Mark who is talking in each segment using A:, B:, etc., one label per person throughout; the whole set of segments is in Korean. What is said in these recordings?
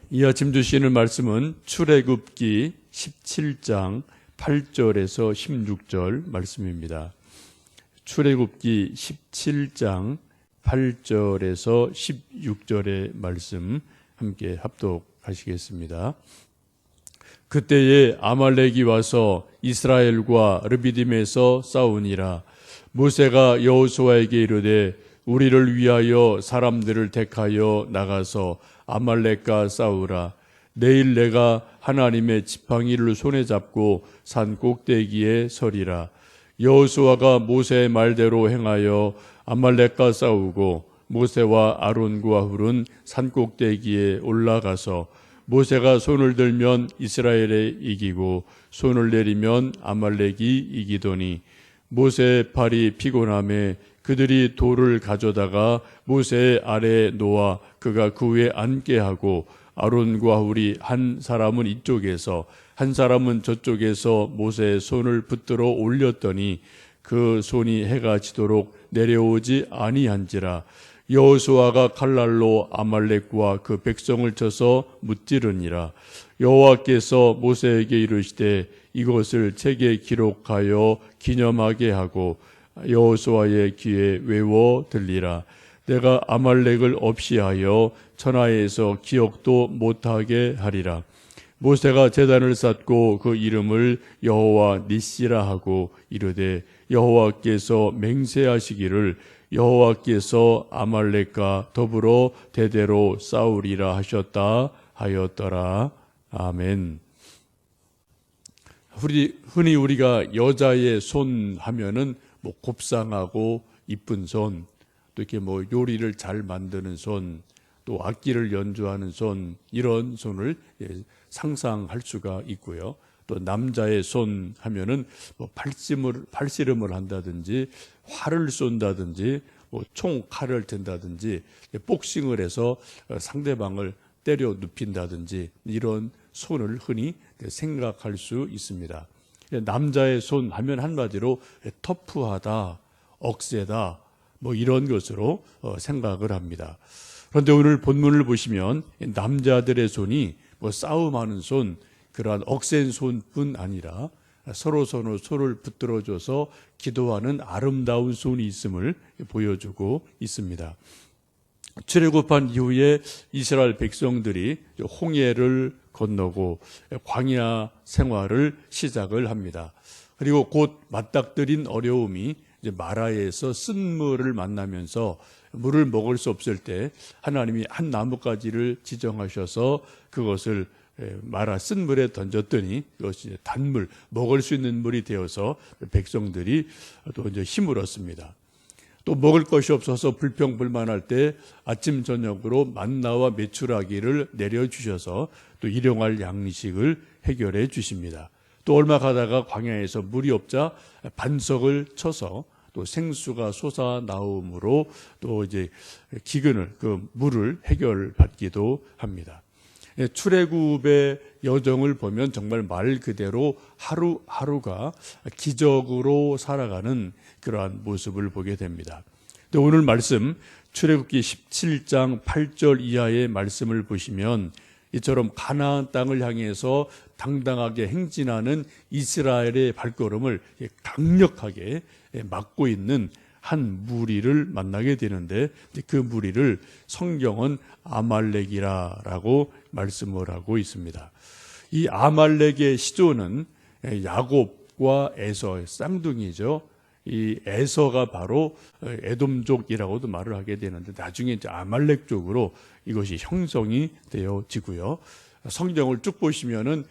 A: 이 아침 주시는 말씀은 출애굽기 17장 8절에서 16절 말씀입니다. 출애굽기 17장 8절에서 16절의 말씀 함께 합독하시겠습니다. 그때에 아말렉이 와서 이스라엘과 르비딤에서 싸우니라. 모세가 여호수아에게 이르되 우리를 위하여 사람들을 택하여 나가서 아말렉과 싸우라. 내일 내가 하나님의 지팡이를 손에 잡고 산 꼭대기에 서리라. 여호수아가 모세의 말대로 행하여 아말렉과 싸우고 모세와 아론과 훌은 산 꼭대기에 올라가서 모세가 손을 들면 이스라엘에 이기고 손을 내리면 아말렉이 이기더니 모세의 팔이 피곤함에 그들이 돌을 가져다가 모세의 아래에 놓아 그가 그 위에 앉게 하고 아론과 훌이 한 사람은 이쪽에서 한 사람은 저쪽에서 모세의 손을 붙들어 올렸더니 그 손이 해가 지도록 내려오지 아니한지라. 여호수아가 칼날로 아말렉과 그 백성을 쳐서 무찌르니라. 여호와께서 모세에게 이르시되 이것을 책에 기록하여 기념하게 하고 여호수아의 귀에 외워 들리라. 내가 아말렉을 없이 하여 천하에서 기억도 못하게 하리라. 모세가 제단을 쌓고 그 이름을 여호와 니시라 하고 이르되 여호와께서 맹세하시기를 여호와께서 아말렉과 더불어 대대로 싸우리라 하셨다 하였더라. 아멘. 흔히 우리가 여자의 손 하면은 곱상하고 이쁜 손, 또 이렇게 요리를 잘 만드는 손, 또 악기를 연주하는 손, 이런 손을 상상할 수가 있고요. 또 남자의 손 하면은 팔씨름을 한다든지 활을 쏜다든지 총칼을 든다든지 복싱을 해서 상대방을 때려 눕힌다든지 이런 손을 흔히 생각할 수 있습니다. 남자의 손 하면 한마디로 터프하다, 억세다 이런 것으로 생각을 합니다. 그런데 오늘 본문을 보시면 남자들의 손이 싸움하는 손, 그러한 억센 손뿐 아니라 서로 손을 붙들어줘서 기도하는 아름다운 손이 있음을 보여주고 있습니다. 출애굽한 이후에 이스라엘 백성들이 홍해를 건너고 광야 생활을 시작을 합니다. 그리고 곧 맞닥뜨린 어려움이 이제 마라에서 쓴물을 만나면서 물을 먹을 수 없을 때 하나님이 한 나뭇가지를 지정하셔서 그것을 마라 쓴물에 던졌더니 그것이 단물, 먹을 수 있는 물이 되어서 백성들이 또 이제 힘을 얻습니다. 또 먹을 것이 없어서 불평불만할 때 아침 저녁으로 만나와 메추라기를 내려주셔서 또 일용할 양식을 해결해 주십니다. 또 얼마 가다가 광야에서 물이 없자 반석을 쳐서 또 생수가 솟아 나옴으로 또 이제 기근을 그 물을 해결받기도 합니다. 출애굽의 여정을 보면 정말 말 그대로 하루하루가 기적으로 살아가는 그러한 모습을 보게 됩니다. 오늘 말씀 출애굽기 17장 8절 이하의 말씀을 보시면 이처럼 가나안 땅을 향해서 당당하게 행진하는 이스라엘의 발걸음을 강력하게 막고 있는 한 무리를 만나게 되는데 그 무리를 성경은 아말렉이라고 말씀을 하고 있습니다. 이 아말렉의 시조는 야곱과 에서의 쌍둥이죠. 이 에서가 바로 에돔족이라고도 말을 하게 되는데 나중에 이제 아말렉 쪽으로 이것이 형성이 되어지고요. 성경을 쭉 보시면은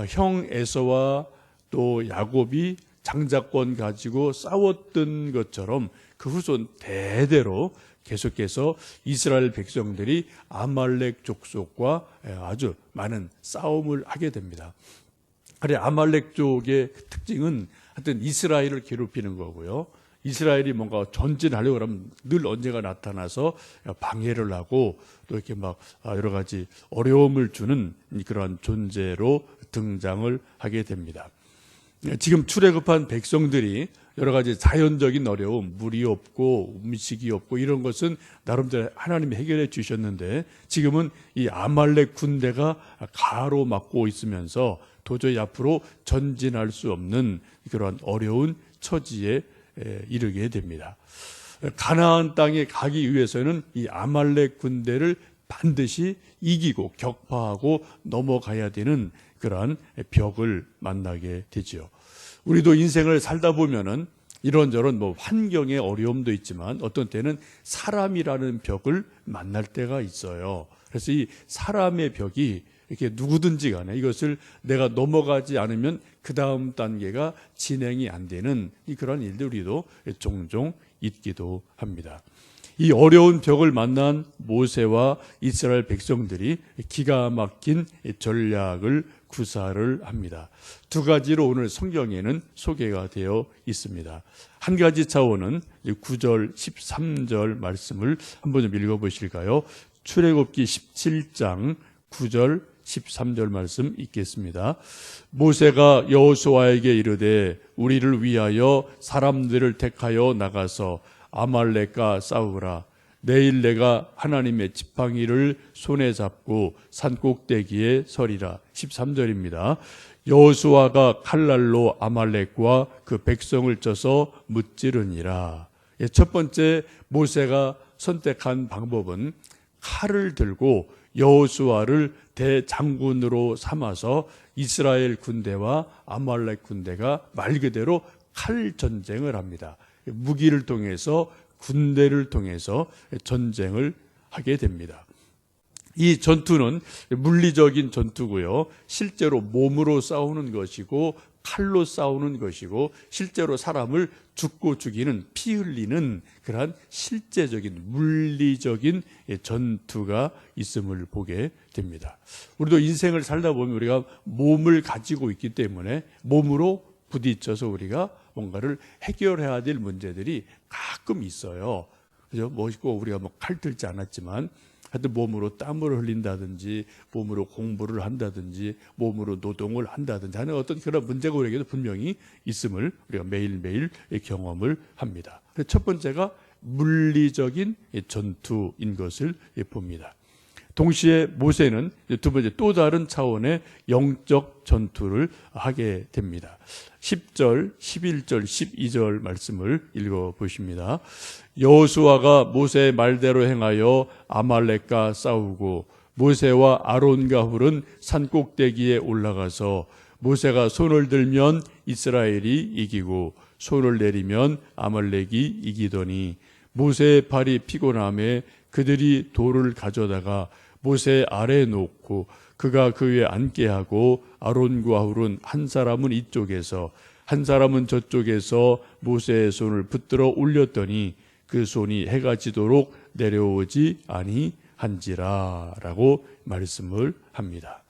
A: 형 에서와 또 야곱이 장자권 가지고 싸웠던 것처럼 그 후손 대대로 계속해서 이스라엘 백성들이 아말렉 족속과 아주 많은 싸움을 하게 됩니다. 그래 아말렉 쪽의 특징은 하여튼 이스라엘을 괴롭히는 거고요. 이스라엘이 뭔가 전진하려고 하면 늘 언제가 나타나서 방해를 하고 또 이렇게 여러 가지 어려움을 주는 그러한 존재로 등장을 하게 됩니다. 지금 출애굽한 백성들이 여러 가지 자연적인 어려움, 물이 없고 음식이 없고 이런 것은 나름대로 하나님이 해결해 주셨는데, 지금은 이 아말렉 군대가 가로막고 있으면서 도저히 앞으로 전진할 수 없는 그러한 어려운 처지에 이르게 됩니다. 가나안 땅에 가기 위해서는 이 아말렉 군대를 반드시 이기고 격파하고 넘어가야 되는 그러한 벽을 만나게 되죠. 우리도 인생을 살다 보면은 이런저런 환경의 어려움도 있지만 어떤 때는 사람이라는 벽을 만날 때가 있어요. 그래서 이 사람의 벽이 이렇게 누구든지 간에 이것을 내가 넘어가지 않으면 그 다음 단계가 진행이 안 되는 그런 일들이 우리도 종종 있기도 합니다. 이 어려운 벽을 만난 모세와 이스라엘 백성들이 기가 막힌 전략을 구사를 합니다. 두 가지로 오늘 성경에는 소개가 되어 있습니다. 한 가지 차원은 9절, 13절 말씀을 한번 좀 읽어보실까요? 출애굽기 17장 9절, 13절 말씀 읽겠습니다. 모세가 여호수아에게 이르되 우리를 위하여 사람들을 택하여 나가서 아말렉과 싸우라. 내일 내가 하나님의 지팡이를 손에 잡고 산꼭대기에 서리라. 13절입니다. 여호수아가 칼날로 아말렉과 그 백성을 쳐서 무찌르니라. 첫 번째 모세가 선택한 방법은 칼을 들고 여호수아를 대장군으로 삼아서 이스라엘 군대와 아말렉 군대가 말 그대로 칼 전쟁을 합니다. 무기를 통해서 군대를 통해서 전쟁을 하게 됩니다. 이 전투는 물리적인 전투고요. 실제로 몸으로 싸우는 것이고 칼로 싸우는 것이고 실제로 사람을 죽고 죽이는 피 흘리는 그러한 실제적인 물리적인 전투가 있음을 보게 됩니다. 우리도 인생을 살다 보면 우리가 몸을 가지고 있기 때문에 몸으로 부딪혀서 우리가 뭔가를 해결해야 될 문제들이 가끔 있어요. 그죠? 멋있고 우리가 칼 들지 않았지만 하여튼 몸으로 땀을 흘린다든지 몸으로 공부를 한다든지 몸으로 노동을 한다든지 하는 어떤 그런 문제가 우리에게도 분명히 있음을 우리가 매일매일 경험을 합니다. 첫 번째가 물리적인 전투인 것을 봅니다. 동시에 모세는 두 번째 또 다른 차원의 영적 전투를 하게 됩니다. 10절, 11절, 12절 말씀을 읽어보십니다. 여호수아가 모세의 말대로 행하여 아말렉과 싸우고 모세와 아론과 훌은 산꼭대기에 올라가서 모세가 손을 들면 이스라엘이 이기고 손을 내리면 아말렉이 이기더니 모세의 발이 피곤함에 그들이 돌을 가져다가 모세 아래에 놓고 그가 그 위에 앉게 하고 아론과 훌은 한 사람은 이쪽에서 한 사람은 저쪽에서 모세의 손을 붙들어 올렸더니 그 손이 해가 지도록 내려오지 아니한지라 라고 말씀을 합니다.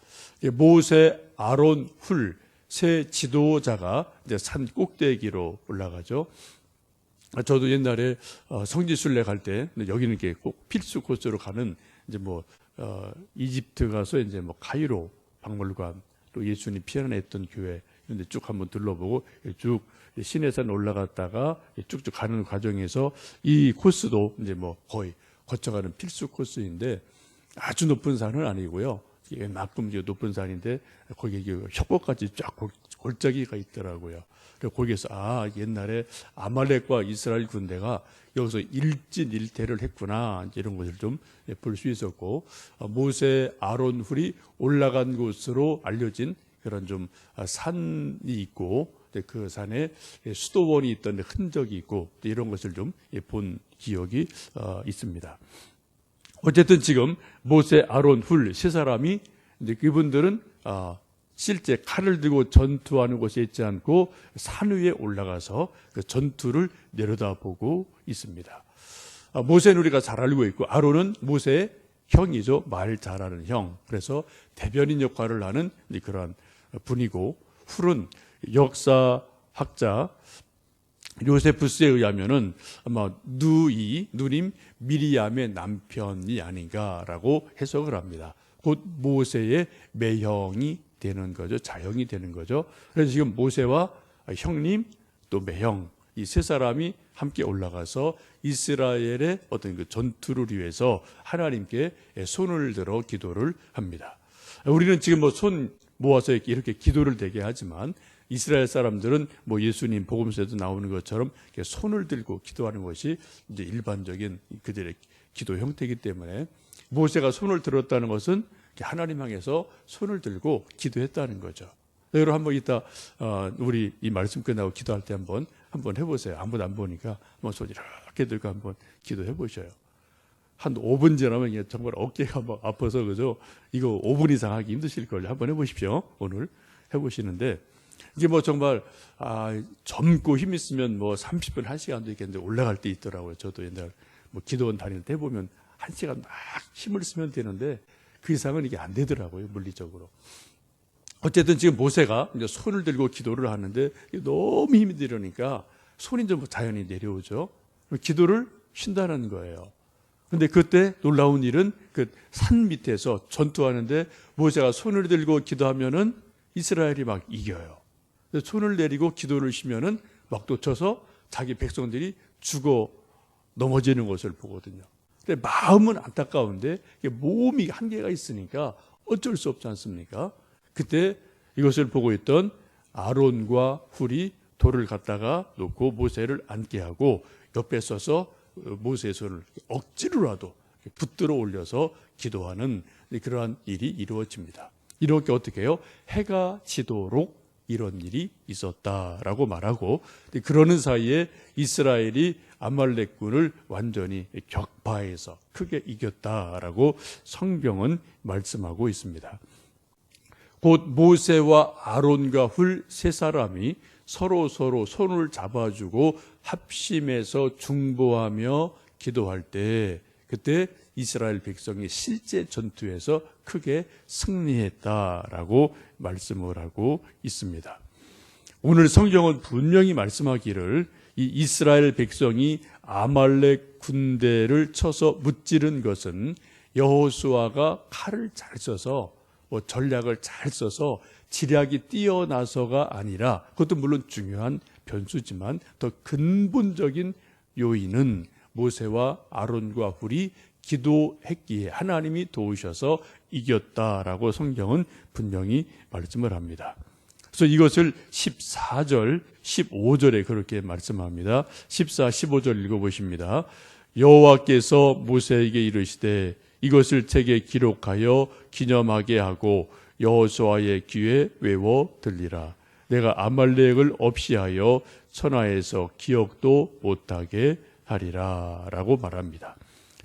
A: 모세, 아론, 훌 세 지도자가 이제 산 꼭대기로 올라가죠. 저도 옛날에 성지순례 갈 때 여기는 게 꼭 필수 코스로 가는 이제 이집트 가서 이제 카이로 박물관 또 예수님 피난했던 교회 이런데 쭉 한번 둘러보고 쭉 시내산 올라갔다가 쭉쭉 가는 과정에서 이 코스도 이제 거의 거쳐가는 필수 코스인데 아주 높은 산은 아니고요. 만큼 높은 산인데 거기에 협곡까지 쫙 골짜기가 있더라고요. 그래서 거기에서 옛날에 아말렉과 이스라엘 군대가 여기서 일진일퇴를 했구나 이런 것을 좀 볼 수 있었고 모세, 아론, 훌이 올라간 곳으로 알려진 그런 좀 산이 있고 그 산에 수도원이 있던 흔적이 있고 이런 것을 좀 본 기억이 있습니다. 어쨌든 지금 모세, 아론, 훌 세 사람이 이제 그분들은 실제 칼을 들고 전투하는 곳에 있지 않고 산 위에 올라가서 그 전투를 내려다보고 있습니다. 모세는 우리가 잘 알고 있고 아론은 모세의 형이죠. 말 잘하는 형. 그래서 대변인 역할을 하는 그런 분이고 훌은 역사학자 요세푸스에 의하면은 아마 누님 미리암의 남편이 아닌가라고 해석을 합니다. 곧 모세의 매형이 되는 거죠. 자형이 되는 거죠. 그래서 지금 모세와 형님 또 매형 이 세 사람이 함께 올라가서 이스라엘의 어떤 그 전투를 위해서 하나님께 손을 들어 기도를 합니다. 우리는 지금 뭐 손 모아서 이렇게 기도를 되게 하지만 이스라엘 사람들은 뭐 예수님 복음서에도 나오는 것처럼 이렇게 손을 들고 기도하는 것이 이제 일반적인 그들의 기도 형태이기 때문에 모세가 손을 들었다는 것은 하나님 향해서 손을 들고 기도했다는 거죠. 여러분 한번 이따 우리 이 말씀 끝나고 기도할 때 한번 해보세요. 아무도 안 보니까 한번 손 이렇게 들고 한번 기도해 보셔요. 한 5분 지나면 정말 어깨가 막 아파서 그죠? 이거 5분 이상 하기 힘드실 걸요. 한번 해보십시오. 오늘 해보시는데 이게 뭐 정말 젊고 힘 있으면 뭐 30분 1시간도 있겠는데 올라갈 때 있더라고요. 저도 옛날 뭐 기도원 다닐 때 보면 1시간 막 힘을 쓰면 되는데 그 이상은 이게 안 되더라고요. 물리적으로. 어쨌든 지금 모세가 이제 손을 들고 기도를 하는데 너무 힘이 들으니까 손이 좀 자연히 내려오죠. 기도를 쉰다는 거예요. 그런데 그때 놀라운 일은 그 산 밑에서 전투하는데 모세가 손을 들고 기도하면은 이스라엘이 막 이겨요. 손을 내리고 기도를 쉬면은 막 쫓아서 자기 백성들이 죽어 넘어지는 것을 보거든요. 근데 마음은 안타까운데 몸이 한계가 있으니까 어쩔 수 없지 않습니까? 그때 이것을 보고 있던 아론과 훌이 돌을 갖다가 놓고 모세를 앉게 하고 옆에 서서 모세의 손을 억지로라도 붙들어 올려서 기도하는 그러한 일이 이루어집니다. 이렇게 어떻게 해요? 해가 지도록 이런 일이 있었다라고 말하고 그러는 사이에 이스라엘이 아말렉군을 완전히 격파해서 크게 이겼다라고 성경은 말씀하고 있습니다. 곧 모세와 아론과 훌 세 사람이 서로 손을 잡아주고 합심해서 중보하며 기도할 때 그때 이스라엘 백성이 실제 전투에서 크게 승리했다라고 말씀을 하고 있습니다. 오늘 성경은 분명히 말씀하기를 이 이스라엘 백성이 아말렉 군대를 쳐서 무찌른 것은 여호수아가 칼을 잘 써서 전략을 잘 써서 지략이 뛰어나서가 아니라 그것도 물론 중요한 변수지만 더 근본적인 요인은 모세와 아론과 훌이 기도했기에 하나님이 도우셔서 이겼다라고 성경은 분명히 말씀을 합니다. 그래서 이것을 14절, 15절에 그렇게 말씀합니다. 14, 15절 읽어보십니다. 여호와께서 모세에게 이르시되 이것을 책에 기록하여 기념하게 하고 여호수아의 귀에 외워 들리라. 내가 아말렉을 없이하여 천하에서 기억도 못하게 하리라 라고 말합니다.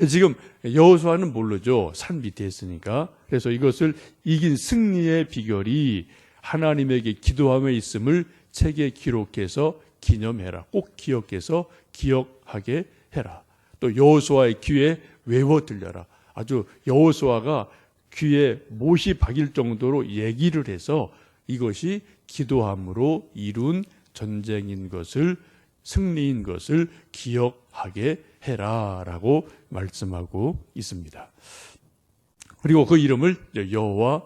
A: 지금 여호수아는 모르죠. 산 밑에 있으니까. 그래서 이것을 이긴 승리의 비결이 하나님에게 기도함에 있음을 책에 기록해서 기념해라. 꼭 기억해서 기억하게 해라. 또 여호수아의 귀에 외워 들려라. 아주 여호수아가 귀에 못이 박일 정도로 얘기를 해서 이것이 기도함으로 이룬 전쟁인 것을 승리인 것을 기억하게 해라라고 말씀하고 있습니다. 그리고 그 이름을 여호와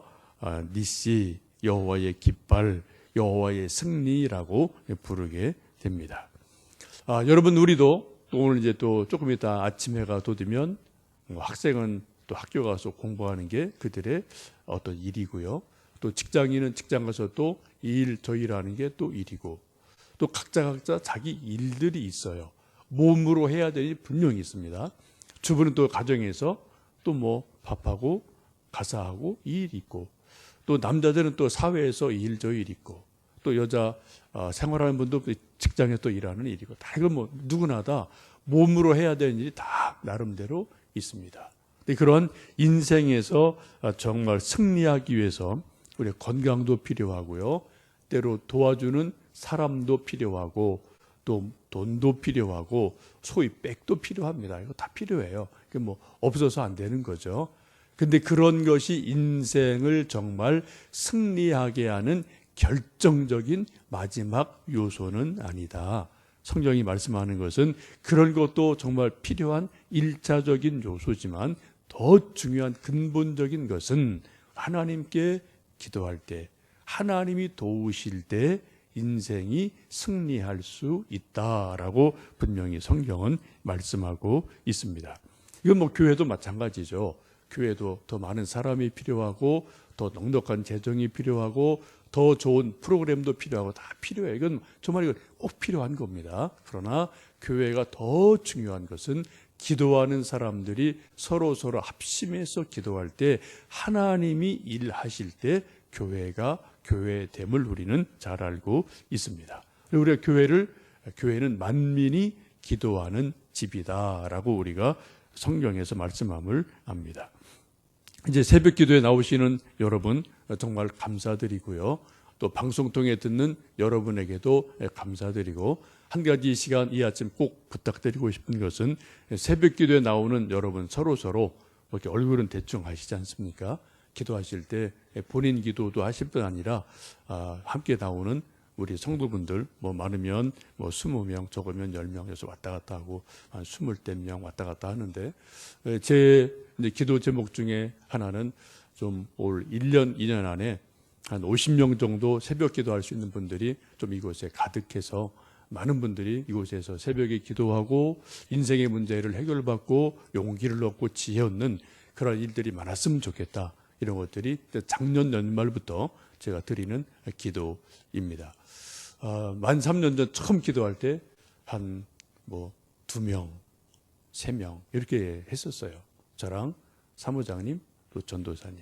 A: 니시, 여호와의 깃발, 여호와의 승리라고 부르게 됩니다. 여러분 우리도 오늘 이제 또 조금 이따 아침 해가 돋으면 학생은 또 학교 가서 공부하는 게 그들의 어떤 일이고요. 또 직장인은 직장 가서 또 저 일하는 게 또 일이고 또 각자 자기 일들이 있어요. 몸으로 해야 될 일이 분명히 있습니다. 주부는 또 가정에서 또 뭐 밥하고 가사하고 일 있고 또 남자들은 또 사회에서 저 일 있고 또 여자 생활하는 분도 직장에서 또 일하는 일이고 다 이건 뭐 누구나 다 몸으로 해야 되는 일이 다 나름대로 있습니다. 그런 인생에서 정말 승리하기 위해서 우리 건강도 필요하고요. 때로 도와주는 사람도 필요하고 또 돈도 필요하고 소위 백도 필요합니다. 이거 다 필요해요. 그게 뭐 없어서 안 되는 거죠. 근데 그런 것이 인생을 정말 승리하게 하는 결정적인 마지막 요소는 아니다. 성경이 말씀하는 것은 그런 것도 정말 필요한 1차적인 요소지만 더 중요한 근본적인 것은 하나님께 기도할 때 하나님이 도우실 때 인생이 승리할 수 있다라고 분명히 성경은 말씀하고 있습니다. 이건 뭐 교회도 마찬가지죠. 교회도 더 많은 사람이 필요하고 더 넉넉한 재정이 필요하고 더 좋은 프로그램도 필요하고 다 필요해요. 이건 정말 이건 꼭 필요한 겁니다. 그러나 교회가 더 중요한 것은 기도하는 사람들이 서로 합심해서 기도할 때 하나님이 일하실 때 교회가 교회됨을 우리는 잘 알고 있습니다. 우리가 교회는 만민이 기도하는 집이다라고 우리가 성경에서 말씀함을 압니다. 이제 새벽 기도에 나오시는 여러분 정말 감사드리고요. 또 방송 통해 듣는 여러분에게도 감사드리고 한 가지 시간 이 아침 꼭 부탁드리고 싶은 것은 새벽 기도에 나오는 여러분 서로 이렇게 얼굴은 대충 아시지 않습니까? 기도하실 때 본인 기도도 하실 뿐 아니라 함께 나오는 우리 성도분들 뭐 많으면 뭐 20명 적으면 10명 여기서 왔다 갔다 하고 한 20명 왔다 갔다 하는데 제 이제 기도 제목 중에 하나는 좀 올 1년 2년 안에 한 50명 정도 새벽 기도할 수 있는 분들이 좀 이곳에 가득해서 많은 분들이 이곳에서 새벽에 기도하고 인생의 문제를 해결받고 용기를 얻고 지혜 얻는 그런 일들이 많았으면 좋겠다. 이런 것들이 작년 연말부터 제가 드리는 기도입니다. 만 3년 전 처음 기도할 때 한 뭐 2명, 3명 이렇게 했었어요. 저랑 사무장님 또 전도사님.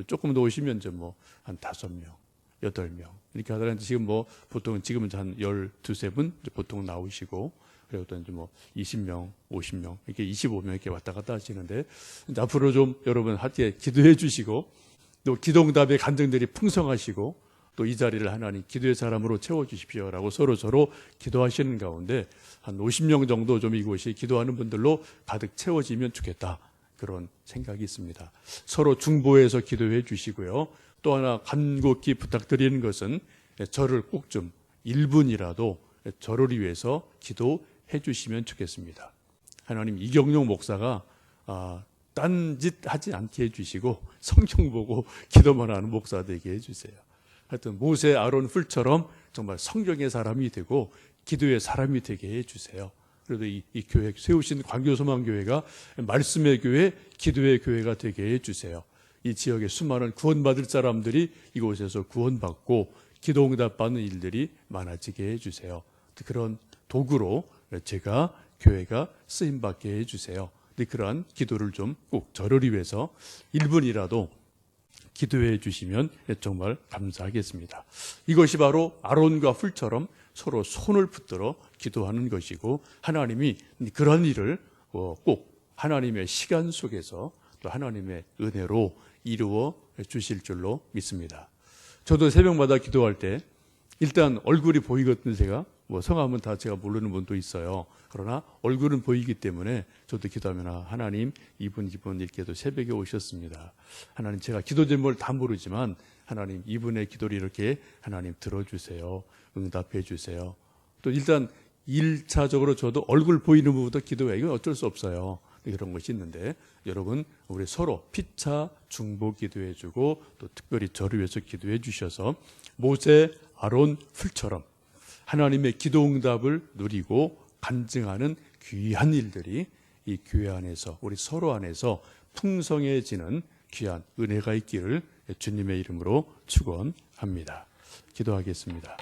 A: 조금 더 오시면 뭐 한 5명, 8명 이렇게 하다가 지금 뭐 보통 지금은 한 12분 보통 나오시고 그리고 또 이제 뭐 20명, 50명 이렇게 25명 이렇게 왔다 갔다 하시는데 앞으로 좀 여러분 함께 기도해 주시고 또 기도응답의 간증들이 풍성하시고 또 이 자리를 하나님 기도의 사람으로 채워주십시오라고 서로 기도하시는 가운데 한 50명 정도 좀 이곳이 기도하는 분들로 가득 채워지면 좋겠다. 그런 생각이 있습니다. 서로 중보해서 기도해 주시고요. 또 하나 간곡히 부탁드리는 것은 저를 꼭 좀 1분이라도 저를 위해서 기도해 주시면 좋겠습니다. 하나님 이경용 목사가 딴짓 하지 않게 해주시고 성경 보고 기도만 하는 목사 되게 해주세요. 하여튼 모세 아론 훌처럼 정말 성경의 사람이 되고 기도의 사람이 되게 해주세요. 그래도 이 교회 세우신 광교소망교회가 말씀의 교회, 기도의 교회가 되게 해주세요. 이 지역에 수많은 구원받을 사람들이 이곳에서 구원받고 기도응답 받는 일들이 많아지게 해주세요. 그런 도구로 제가 교회가 쓰임받게 해주세요. 그러한 기도를 좀 꼭 저를 위해서 1분이라도 기도해 주시면 정말 감사하겠습니다. 이것이 바로 아론과 훌처럼 서로 손을 붙들어 기도하는 것이고 하나님이 그런 일을 꼭 하나님의 시간 속에서 또 하나님의 은혜로 이루어 주실 줄로 믿습니다. 저도 새벽마다 기도할 때 일단 얼굴이 보이거든요. 제가 뭐 성함은 다 제가 모르는 분도 있어요. 그러나 얼굴은 보이기 때문에 저도 기도하면 하나님 이분 이렇게도 새벽에 오셨습니다. 하나님 제가 기도 제목을 다 모르지만 하나님 이분의 기도를 이렇게 하나님 들어주세요. 응답해 주세요. 또 일단 1차적으로 저도 얼굴 보이는 부분부터 기도해요. 이건 어쩔 수 없어요. 그런 것이 있는데 여러분 우리 서로 피차 중보 기도해 주고 또 특별히 저를 위해서 기도해 주셔서 모세 아론 훌처럼 하나님의 기도 응답을 누리고 간증하는 귀한 일들이 이 교회 안에서 우리 서로 안에서 풍성해지는 귀한 은혜가 있기를 주님의 이름으로 축원합니다. 기도하겠습니다.